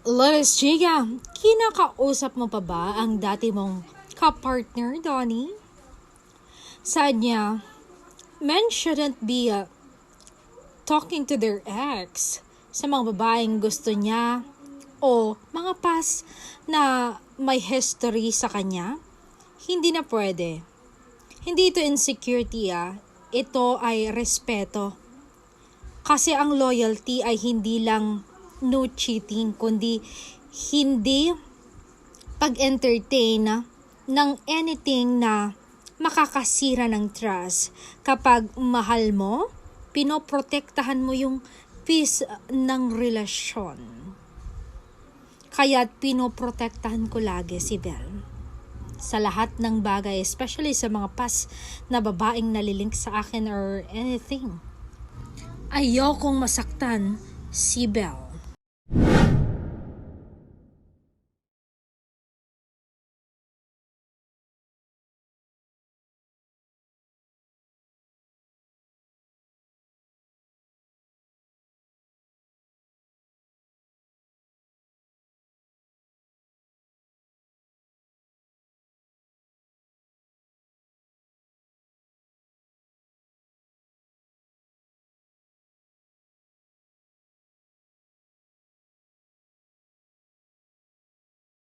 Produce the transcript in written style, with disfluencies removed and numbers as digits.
Lolis Chiga, kinakausap mo pa ba ang dati mong kapartner, Donnie? Saad niya, men shouldn't be talking to their ex sa mga babaeng gusto niya o mga past na may history sa kanya. Hindi na pwede. Hindi ito insecurity ito ay respeto. Kasi ang loyalty ay hindi lang no cheating, kundi hindi pag-entertain ng anything na makakasira ng trust. Kapag mahal mo, pinoprotektahan mo yung peace ng relasyon. Kaya pinoprotektahan ko lagi si Belle. Sa lahat ng bagay, especially sa mga past na babaeng nalilink sa akin or anything. Ayokong masaktan si Belle.